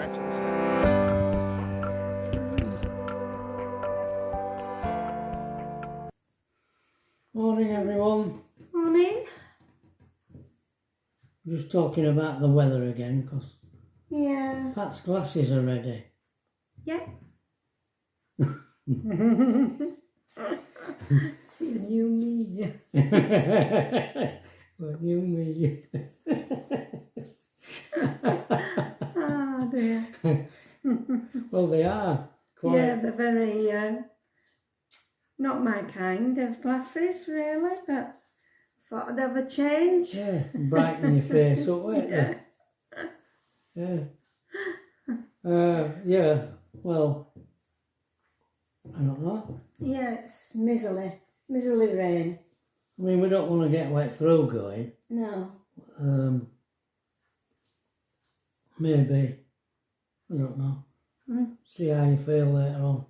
actually say. Morning everyone. Morning. Just talking about the weather again because Yeah. Pat's glasses are ready. Yeah. See a new me. What you mean? Oh dear. Well, they are quite. Yeah, they're very not my kind of glasses really, but thought I'd have a change. Yeah, brighten your face up, won't they? Yeah. Yeah. Well, I don't know. Yeah, it's miserly rain. I mean, we don't want to get wet through going. No. Maybe. I don't know. See how you feel later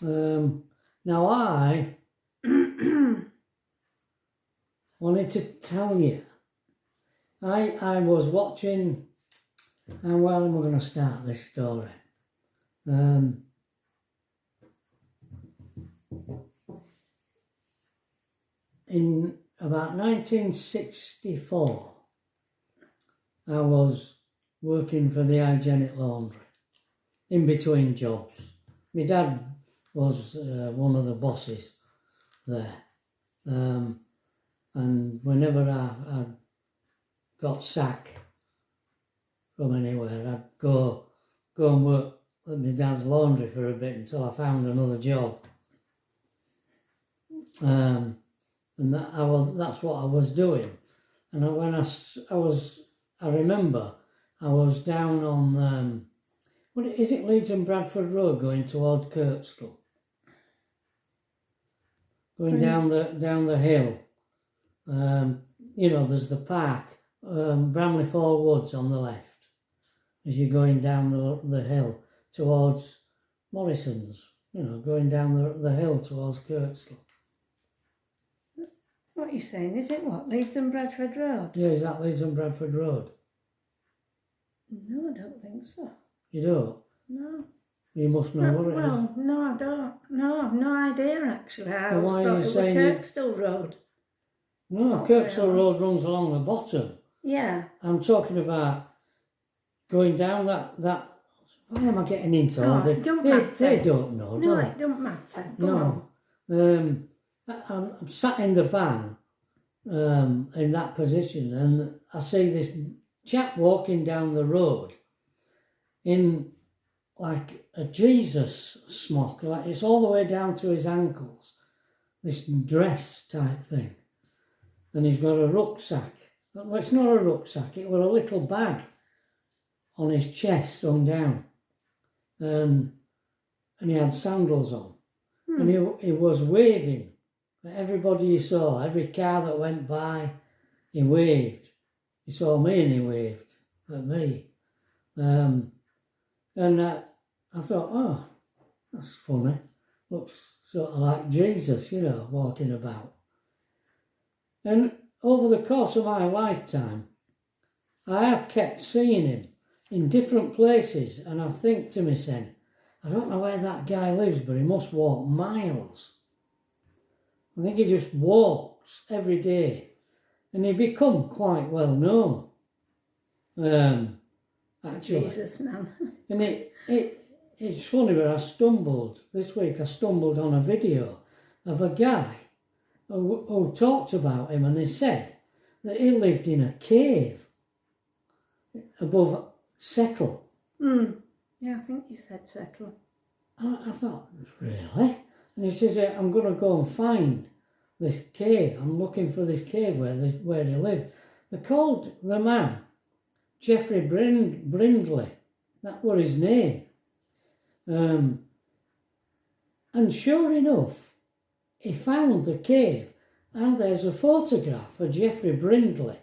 on. Now I wanted to tell you, I was watching, and well, we're going to start this story. In about 1964, I was working for the hygienic laundry, in between jobs. My dad was one of the bosses there. And whenever I got sacked from anywhere, I'd go and work at my dad's laundry for a bit until I found another job. And that's what I was doing. And I remember I was down on, is it Leeds and Bradford Road going toward Kirk Road? Going down the hill. There's the park, Bramley Four Woods on the left, as you're going down the hill towards Morrison's, going down the hill towards Kirkstall. What are you saying? Is it what? Leeds and Bradford Road? Yeah, is that Leeds and Bradford Road? No, I don't think so. You don't? No. You must know what it is. Well, no, I don't. No, I've no idea actually. I Well, always why are thought you it was saying Kirkstall Road. No, Kirkstall Road runs along the bottom. Yeah. I'm talking about going down that. Why am I getting into all this? They don't know, do No, they? it don't matter. Go No. I'm sat in the van in that position, and I see this chap walking down the road in like a Jesus smock, like it's all the way down to his ankles, this dress type thing, and he's got a rucksack. Well, it's not a rucksack, it was a little bag on his chest hung down, and he had sandals on, and he was waving at everybody he saw, every car that went by, he waved. He saw me and he waved at me. And I thought, oh, that's funny. Looks sort of like Jesus, walking about. And over the course of my lifetime, I have kept seeing him in different places, and I think to myself, I don't know where that guy lives, but he must walk miles. I think he just walks every day, and he become quite well known. Actually, Jesus, man. And it's funny, but this week I stumbled on a video of a guy who talked about him, and he said that he lived in a cave above Settle. Yeah, I think you said Settle. I thought, really? And he says, I'm going to go and find this cave. I'm looking for this cave where he lived. They called the man Geoffrey Brindley. That was his name. And sure enough, he found the cave, and there's a photograph of Geoffrey Brindley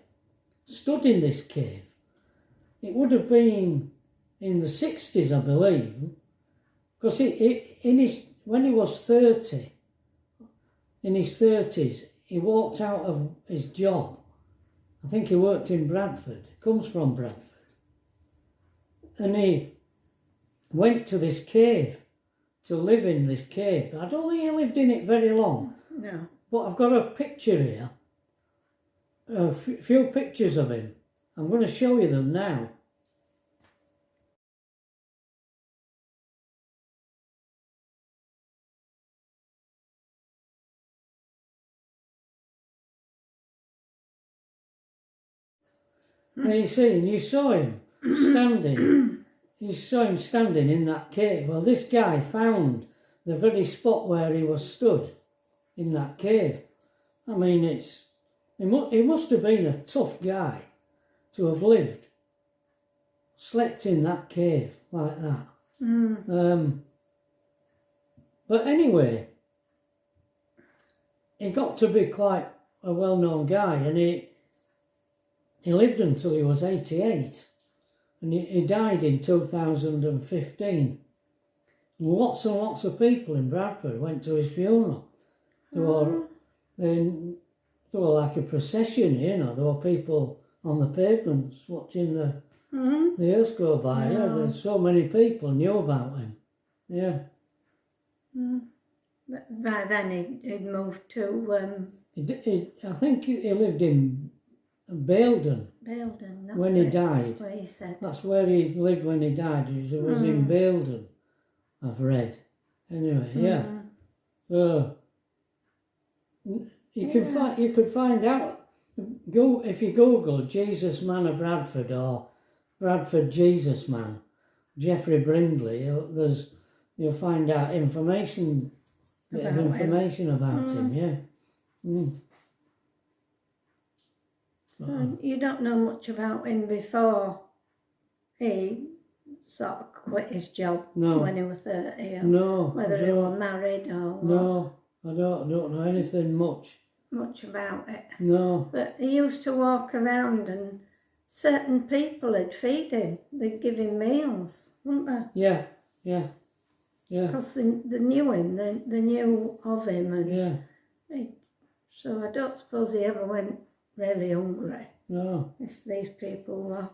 stood in this cave. It would have been in the 60s, I believe, because when he was 30, in his 30s, he walked out of his job. I think he worked in Bradford, comes from Bradford. and he went to this cave to live in this cave. I don't think he lived in it very long. No. But I've got a picture here, a few pictures of him. I'm going to show you them now. And you saw him standing. You saw him standing in that cave. Well, this guy found the very spot where he was stood in that cave. I mean, he must have been a tough guy to have slept in that cave like that. But anyway, he got to be quite a well-known guy, and he lived until he was 88, and he died in 2015. Lots and lots of people in Bradford went to his funeral. There were like a procession, you know. There were people on the pavements watching the hearse go by. Yeah, there's so many people knew about him. Yeah. But by then he'd moved to... I think he lived in Baildon. Baildon, that's when he died. Where he said. That's where he lived when he died. He was in Baildon, I've read. Anyway, yeah. So you could find out. If you Google Jesus Man of Bradford or Bradford Jesus Man, Geoffrey Brindley, you'll find out information about him. Yeah. So you don't know much about him before he sort of quit his job when he was 30. Or whether he was married or what. No, I don't know anything much about it. No. But he used to walk around and certain people would feed him. They'd give him meals, wouldn't they? Yeah. Because they knew him, they knew of him. And so I don't suppose he ever went really hungry. No. If these people were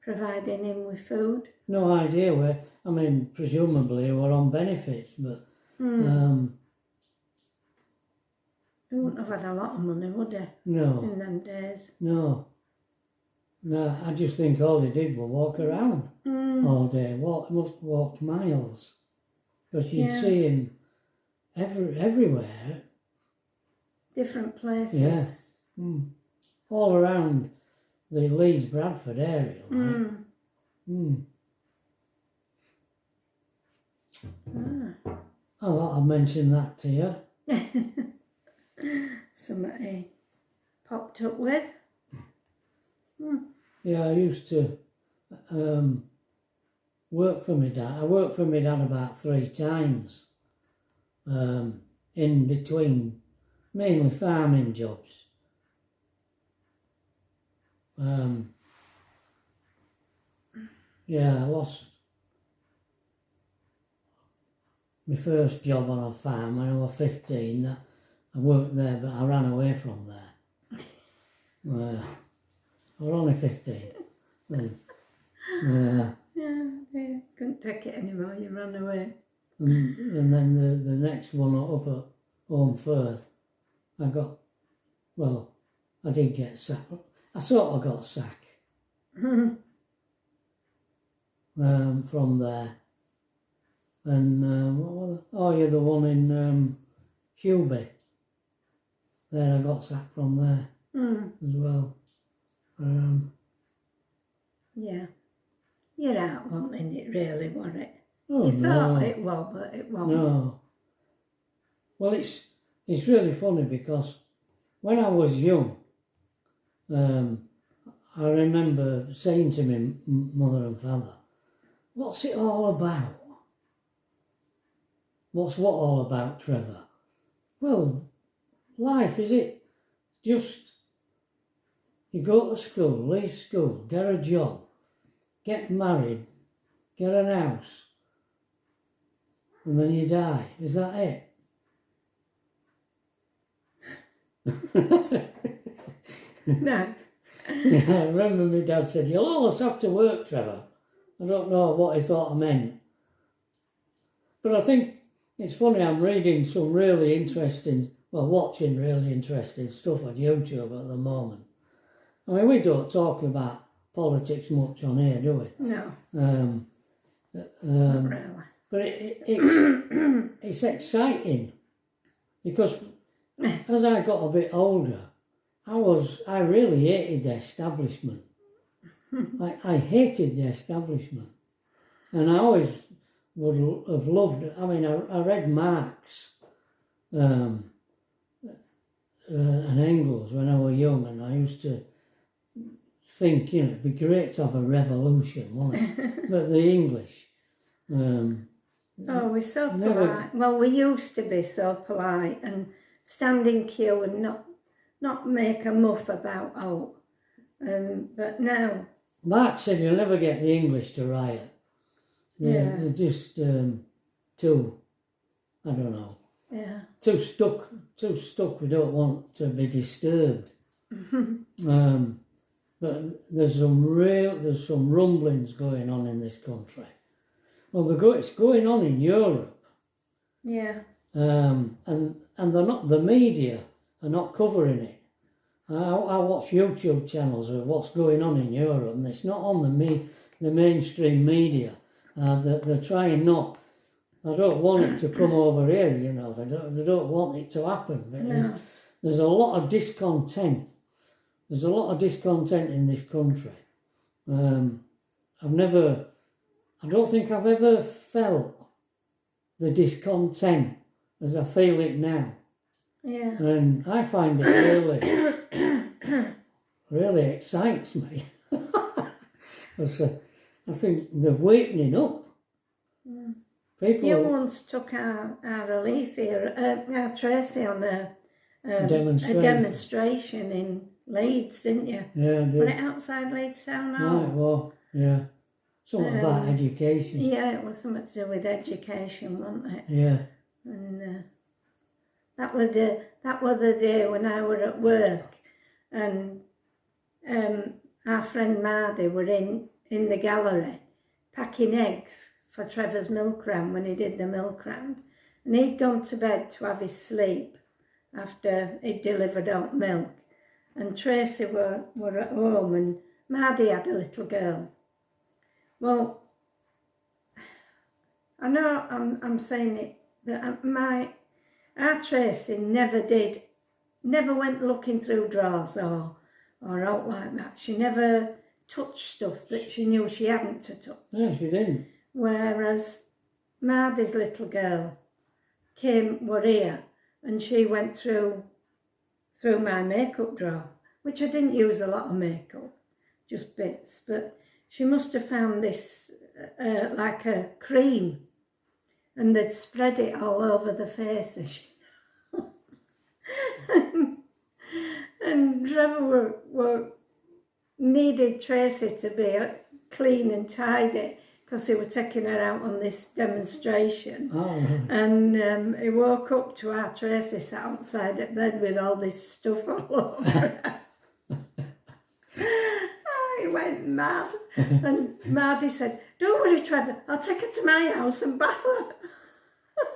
providing him with food. No idea where. I mean, presumably they were on benefits, but he wouldn't have had a lot of money, would he? No. In them days. No, I just think all he did was walk around all day. Must have walked miles, because you'd see him everywhere. Different places. Yeah. All around the Leeds Bradford area. Like. I thought I'd mention that to you. Somebody popped up with. Yeah, I used to work for my dad. I worked for my dad about 3 times in between mainly farming jobs. I lost my first job on a farm when I was 15. I worked there, but I ran away from there. I was only 15 then. They couldn't take it anymore, you ran away. And then the next one up at Home Firth, I did get sacked. I sort of got sacked from there. And the one in Hewby. There I got sacked from there as well. You're out, wasn't it, really, wasn't it? Oh, you thought it was, but it wasn't. No. Well, it's really funny because when I was young, I remember saying to my mother and father, "What's it all about? What's what all about, Trevor?" Well, life, is it just you go to school, leave school, get a job, get married, get an house, and then you die. Is that it? No. Yeah, I remember my dad said, "You'll always have to work, Trevor. I don't know what he thought I meant. But I think it's funny, I'm reading some really interesting, watching really interesting stuff on YouTube at the moment. I mean, we don't talk about politics much on here, do we? No. Not really. But it's exciting because as I got a bit older, I really hated the establishment. I hated the establishment, and I always would have loved it. I mean, I read Marx and Engels when I was young, and I used to think, it'd be great to have a revolution, wouldn't it? But the English. We're so polite. Well, we used to be so polite and stand in queue and not make a muff about but now. Marx said you'll never get the English to riot. They're just too, I don't know. Yeah. Too stuck. We don't want to be disturbed. But there's some rumblings going on in this country. Well, it's going on in Europe. Yeah. And the media are not covering it. I watch YouTube channels of what's going on in Europe, and it's not on the mainstream media. They're trying not. I don't want it to come over here. They don't want it to happen. No. There's a lot of discontent. There's a lot of discontent in this country. I don't think I've ever felt the discontent as I feel it now. Yeah. And I find it really excites me. Because I think they're wakening up. Yeah. People. You once took our Alethea, Tracy on a demonstration in Leeds, didn't you? Yeah, I did. Was it outside Leeds Town Hall? Right, well, yeah. Something about education. Yeah, it was something to do with education, wasn't it? Yeah. And that was the day when I were at work, and our friend Mardy were in the gallery packing eggs for Trevor's milk round when he did the milk round, and he'd gone to bed to have his sleep after he'd delivered out milk, and Tracy were at home, and Mardy had a little girl. Well, I know I'm saying it, but our Tracy never went looking through drawers or out like that. She never touched stuff that she knew she hadn't to touch. Yeah, she didn't. Whereas Mardy's little girl were here, and she went through my makeup drawer, which I didn't use a lot of makeup, just bits, but she must have found this like a cream, and they'd spread it all over the faces. and Trevor needed Tracy to be clean and tidy because they were taking her out on this demonstration. Oh, right. And he woke up to our Tracy sat outside at bed with all this stuff all over her. He went mad. And Mardy said, "Don't worry, Trevor, I'll take her to my house and bath her."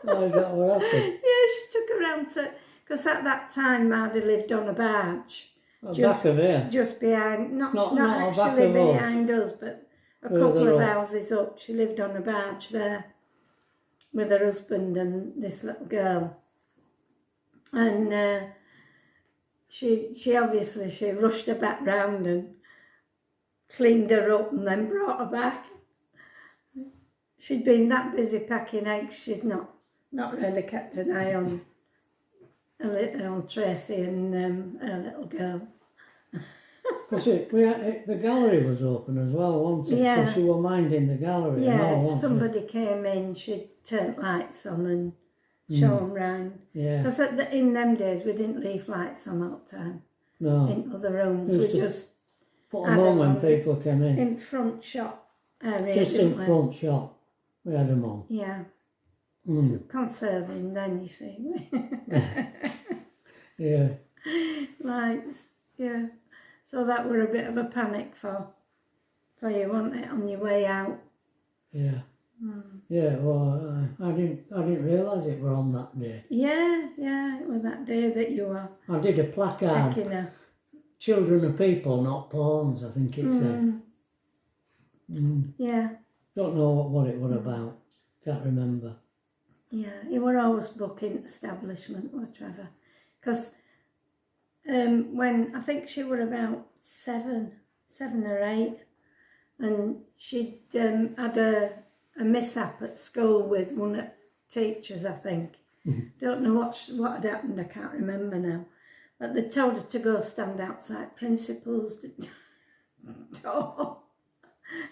Oh, is that what happened? Yeah, she took her round to... Because at that time, Mardy lived on a barge. Back of here? Just behind... Not back actually of us. behind us, but a couple of houses up. She lived on a barge there with her husband and this little girl. And she obviously rushed her back round and cleaned her up and then brought her back. She'd been that busy packing eggs, she'd not really kept an eye on Tracy and her little girl. Because the gallery was open as well, wasn't it? Yeah. So she were minding the gallery. Yeah, if somebody came in, she'd turn lights on and show them round. Yeah. Because in them days, we didn't leave lights on all the time. No. In other rooms, we just put them on when people came in. In front shop area. Just in front shop, we had them on. Yeah. So conserving then, you see. Yeah. Lights, yeah. So that were a bit of a panic for you, wasn't it, on your way out? Yeah. Yeah, well, I didn't realise it were on that day. Yeah, it was that day that you were I did a placard, taking her. children are people, not pawns, I think it said. Yeah, Don't know what it were about. Can't remember. yeah, he were always booking establishment with Trevor. Because when, I think she were about 7 or 8, and she'd had a mishap at school with one of the teachers, I think. Don't know what had happened, I can't remember now. But they told her to go stand outside principal's door.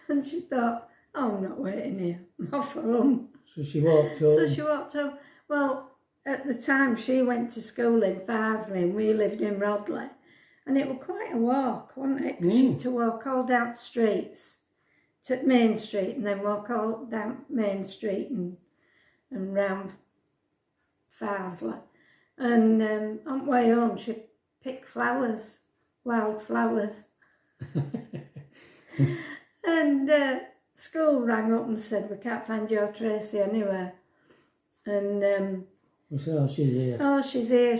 And she thought, oh, I'm not waiting here, I'm off home. So she walked home. So she walked home. Well, at the time she went to school in Farsley and we lived in Rodley. And it was quite a walk, wasn't it? Because she had to walk all down streets to Main Street and then walk all down Main Street and round Farsley. And on the way home she'd pick flowers, wild flowers. And school rang up and said, we can't find your Tracy anywhere. And we said, oh, she's here. Oh, she's here.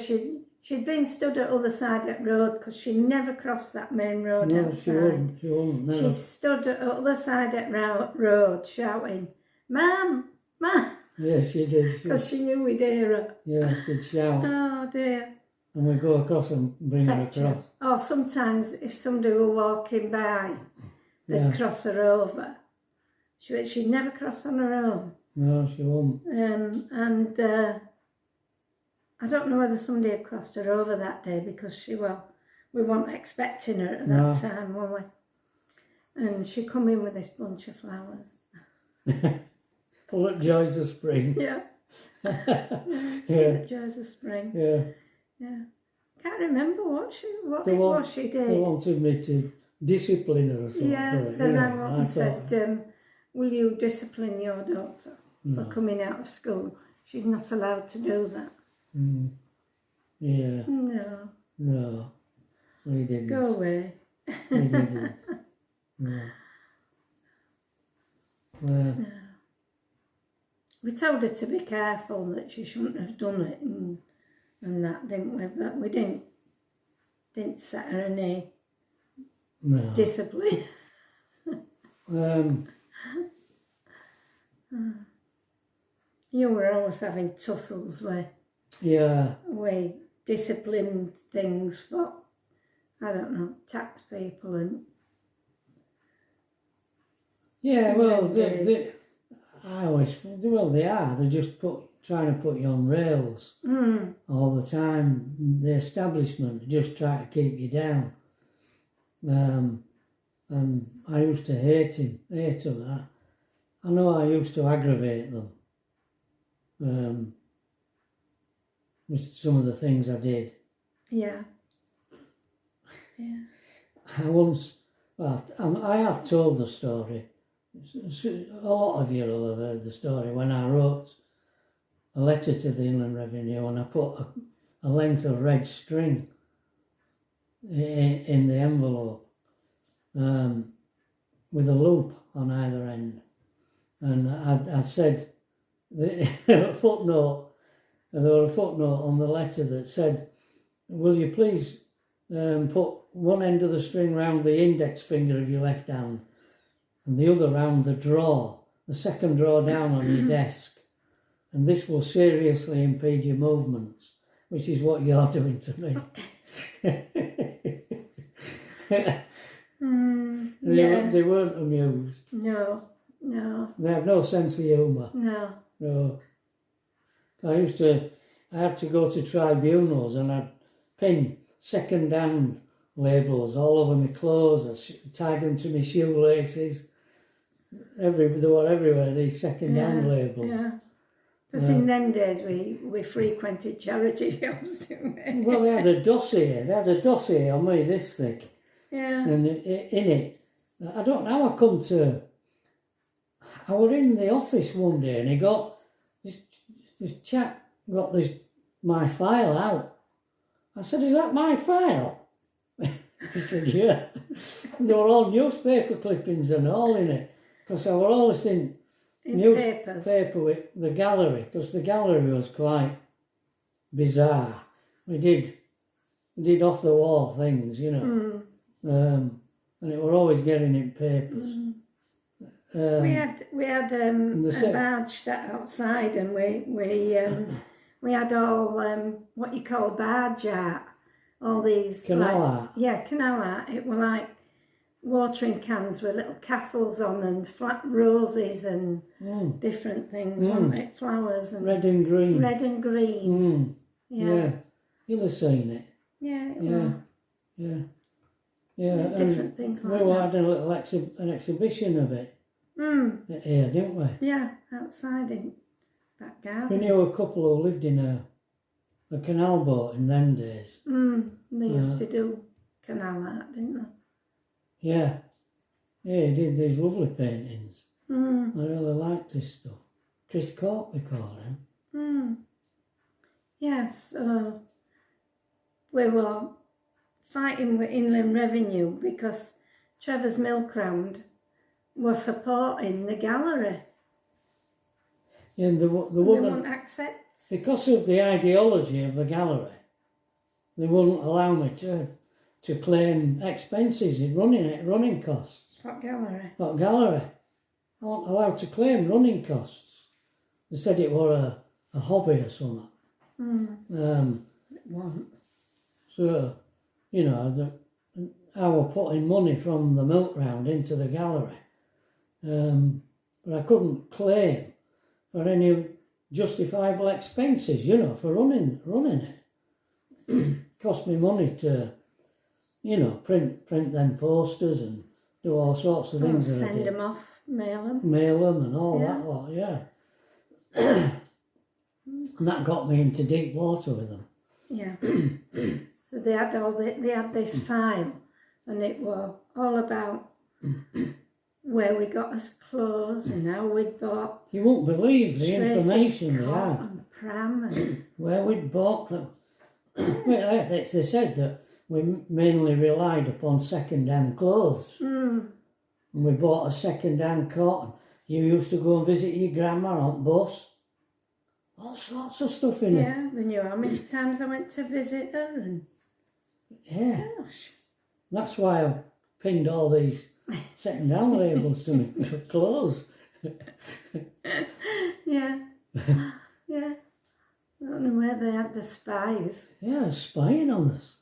She'd been stood at the other side of the road because she never crossed that main road outside. She wouldn't, no. She stood at the other side of the road shouting, Mum, Mum. Yeah, she did. Because she knew we'd hear her. Yeah, she'd shout. Oh, dear. And we'd go across and bring her across. Or sometimes if somebody were walking by, they'd cross her over. She'd never cross on her own. No, she wouldn't. And I don't know whether somebody had crossed her over that day because we weren't expecting her at that time, were we? And she come in with this bunch of flowers. Full of joys of spring. Yeah. Yeah. Joys of spring. Yeah. Yeah. Can't remember what she did. They wanted me to discipline her or something. Yeah, they rang up and said, will you discipline your daughter for coming out of school? She's not allowed to do that. Yeah. No, we didn't. go away. We didn't. No. Well, No. We told her to be careful that she shouldn't have done it and that, didn't we? But we didn't set her any discipline. You were always having tussles with disciplined things for, I don't know, tax people and... Yeah, well, I always, well, they are. They're just trying to put you on rails all the time. The establishment just try to keep you down. And I used to hate them. I know I used to aggravate them with some of the things I did. Yeah. I have told the story. A lot of you will have heard the story when I wrote a letter to the Inland Revenue and I put a length of red string in the envelope with a loop on either end. And I said, there was a footnote on the letter that said, will you please put one end of the string round the index finger of your left hand and the other round the second drawer down on your desk. And this will seriously impede your movements, which is what you're doing to me. They weren't amused. No. They have no sense of humour. No. I had to go to tribunals and I'd pin second-hand labels all over my clothes. I tied them to my shoelaces. They were everywhere, these second-hand labels. Yeah. Because in them days we frequented charity shops, didn't we? Well, they had a dossier on me this thick. Yeah. And in it, I don't know how I come to... I was in the office one day and this chap got my file out. I said, is that my file? He said, yeah. And there were all newspaper clippings and all in it. Because I was always in papers. Newspaper with the gallery, because the gallery was quite bizarre. We did off the wall things, you know, and it were always getting in papers. We had a barge set outside, and we had all what you call barge art, all these Canal art. Yeah, canal art. It were like watering cans with little castles on and flat roses and different things, weren't it? Flowers and red and green. Red and green. Yeah, you'll have seen it. Yeah, Yeah. Different things like we that. had a little an exhibition of it here, didn't we? Yeah, outside in back We garden. knew a couple who lived in a canal boat in them days. They used to do canal art, didn't they? Yeah, he did these lovely paintings. I really liked his stuff. Chris Cork, we call him. Yes, we were fighting with Inland Revenue because Trevor's Milk Round was supporting the gallery. Yeah, and they They wouldn't, wouldn't accept. because of the ideology of the gallery, they wouldn't allow me to claim expenses in running costs. What gallery? What gallery? I wasn't allowed to claim running costs. They said it were a hobby or something. It wasn't. So, you know, I were putting money from the milk round into the gallery. But I couldn't claim for any justifiable expenses, you know, for running it. Cost me money to, you know, print them posters and do all sorts of things. that I Send did. them off, mail them. Mail them and all that lot, yeah. And that got me into deep water with them. Yeah. So they had this file, and it was all about where we got us clothes and how we'd bought. You won't believe the information they cot had. and pram and Where we'd bought them. Well, they said that we mainly relied upon second-hand clothes. And we bought a second-hand cotton. You used to go and visit your grandma on bus. All sorts of stuff in it. yeah, they knew how many times I went to visit her and Yeah. gosh. That's why I pinned all these second-hand labels to me clothes. Yeah. Yeah. I don't know where they had the spies. Yeah, spying on us.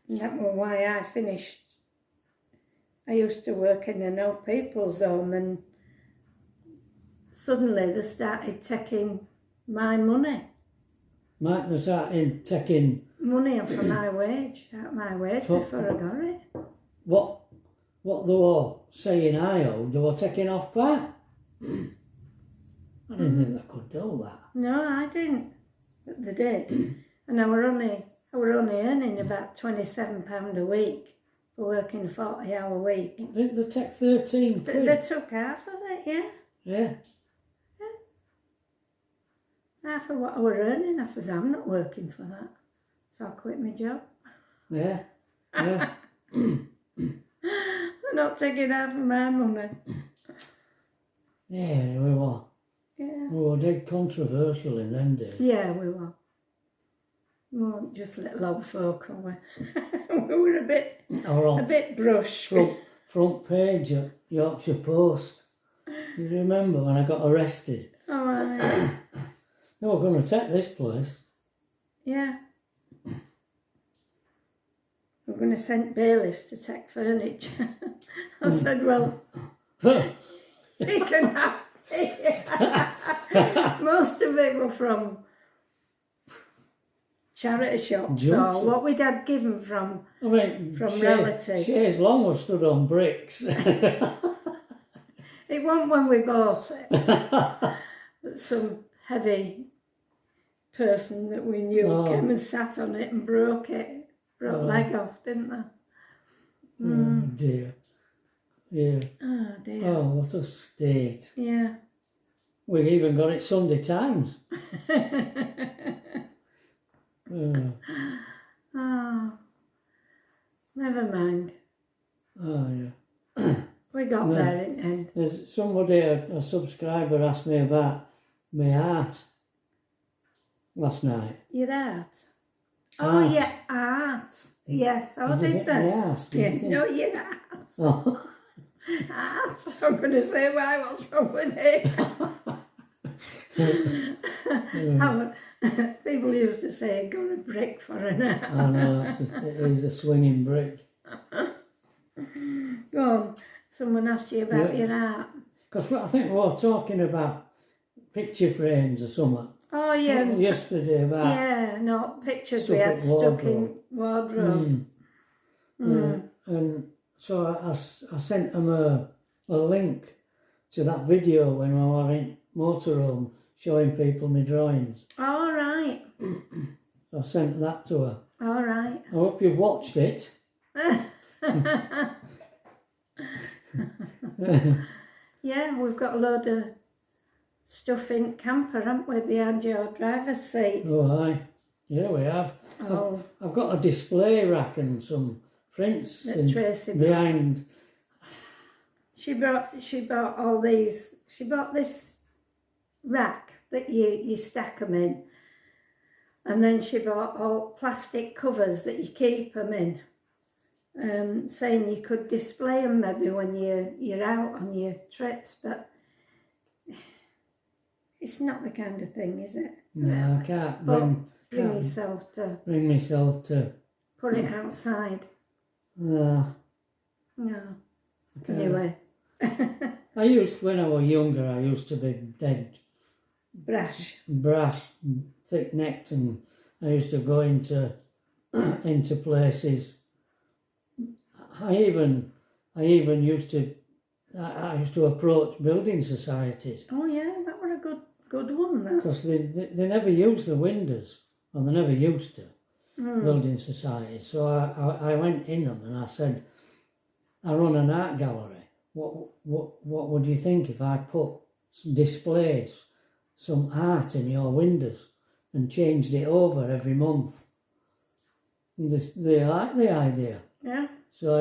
That was why I finished. I used to work in an old people's home, and suddenly they started taking my money. Mike was out in taking Money off of my wage, For- before I got it. what they were saying I owed, they were taking off part. I didn't think they could do that. No, I didn't, but they did. And I were only earning about £27 a week for working a 40-hour week. I think they take 13 But quid. they took half of it, yeah. Yeah. Half of what I were earning. I says, I'm not working for that. So I quit my job. Yeah. Yeah. I'm not taking half of my money. Yeah, we were. Yeah. We were dead controversial in them days. Yeah, we were. We weren't just little old folk, were we? We were a bit brush. Front page at Yorkshire Post. You remember when I got arrested? Oh, right. They were going to take this place. Yeah. We're going to send bailiffs to take furniture. I said, well, he can have it. Most of it were from charity shops or what we'd had given from relatives. Shays long was stood on bricks. It wasn't when we bought it. But some heavy person that we knew came and sat on it and broke leg off, didn't they? Oh dear. Yeah. Oh dear. Oh, what a state. Yeah. We even got it Sunday Times. Oh. Oh. never mind. Oh, yeah. We got No. there in the end. There's somebody, a subscriber, asked me about my art last night. Your art. Oh, Art. yeah, art. Yes, oh, Did you did think my they? arse? Did Yeah, you think- no, your art. Oh. Art. I'm going to say, why, what's wrong with it? People used to say, got a brick for an art. I know, it is a swinging brick. Go on, someone asked you about Yeah. your art. Because I think we were talking about picture frames or something. Oh, yeah. Yesterday about... Yeah, no, pictures stuff we had at stuck in wardrobe. Yeah. And so I sent them a link to that video when I were in motorhome showing people my drawings. All right. I sent that to her. All right. I hope you've watched it. Yeah, we've got a load of stuff in camper, haven't we, behind your driver's seat? Oh, aye. Yeah, we have. Oh, I've got a display rack and some prints that Tracy bought. behind. She bought all these. She bought this rack that you stack them in, and then she bought all plastic covers that you keep them in. Saying you could display them maybe when you're out on your trips, but it's not the kind of thing, is it? No, I can't Bring can't yourself to bring myself to. put it outside. No. No. Okay. Anyway. When I was younger, I used to be dead Brash. brash, thick-necked, and I used to go into places. I even used to approach building societies Oh yeah, that was a good one. That. because they never use the windows, or they never used to, building societies. So I went in them and I said, I run an art gallery. What would you think if I displayed some art in your windows and changed it over every month? And they liked the idea. Yeah. So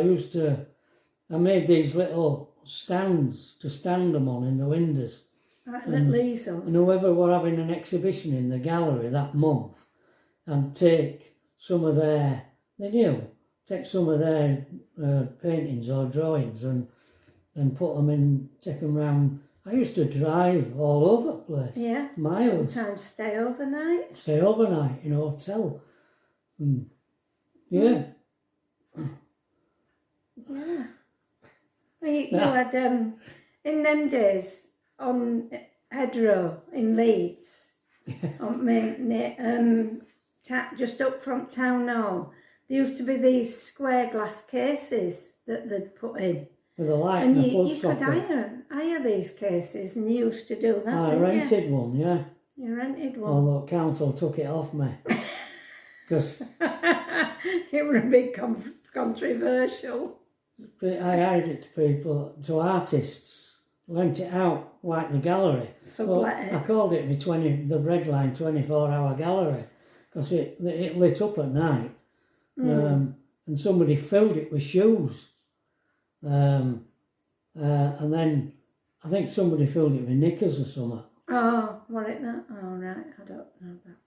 I made these little stands to stand them on in the windows. Like little easels. And whoever were having an exhibition in the gallery that month, and take some of their paintings or drawings and put them in, take them round. I used to drive all over the place. Yeah. Miles. Sometimes stay overnight. Stay overnight in a hotel. Yeah. Yeah. You had, in them days, on Hedgerow in Leeds, just up from Town Hall, there used to be these square glass cases that they'd put in. With a light And and a you plug could socket. hire these cases, and you used to do that. I didn't rented one, yeah. You rented one. Although council took it off me. Because It was a bit controversial. I hired it to people, to artists, lent it out like the gallery. Sublet it. I called it the Bread Line 24-hour gallery because it lit up at night. And somebody filled it with shoes. And then I think somebody filled it with knickers or something. Oh, what it that? Oh, right. I don't know that.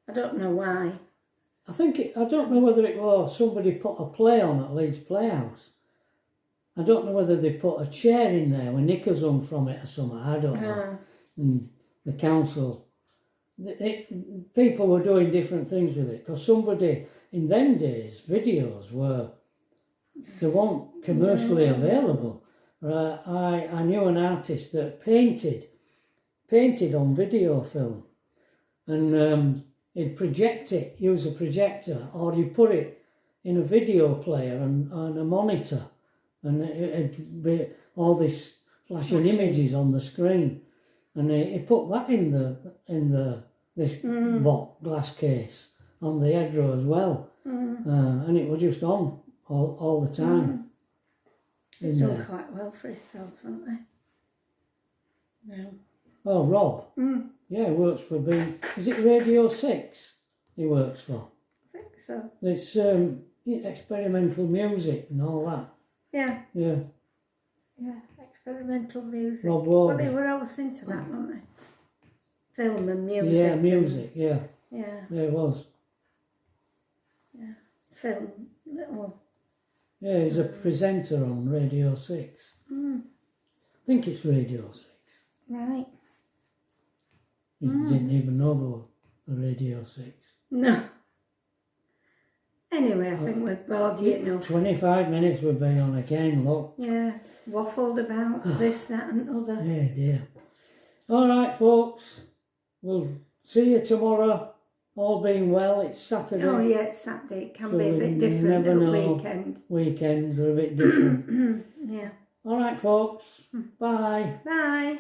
I don't know why. I don't know whether it was somebody put a play on at Leeds Playhouse. I don't know whether they put a chair in there with knickers hung from it or something. I don't know. And the council, people were doing different things with it because somebody in them days, videos they weren't commercially available. I knew an artist that painted on video film, and he'd project it, use a projector, or he'd put it in a video player and a monitor, and it'd be all this flashing images on the screen, and he put that in this glass case on the Hedgerow as well, and it was just on all the time. He's done quite well for himself, haven't they? No. Oh, Rob. Yeah, he works for is it Radio 6 he works for? I think so. It's experimental music and all that. Yeah, Yeah, yeah, experimental music. Rob Well, they Warby. were always into that, weren't they? Film and music. Yeah, music, yeah. Yeah, Yeah, it was. film, little. Yeah, he's a presenter on Radio 6. I think it's Radio 6. Right. He didn't even know there was a Radio 6. No. Anyway, I think we've bored you enough. 25 minutes we've been on again, look. Yeah, waffled about this, that and other. Yeah, dear. All right, folks. We'll see you tomorrow. All being well, it's Saturday. Oh yeah, it's Saturday. It can So be a we bit different never at know. weekend. Weekends are a bit different. Yeah. All right, folks. Bye. Bye.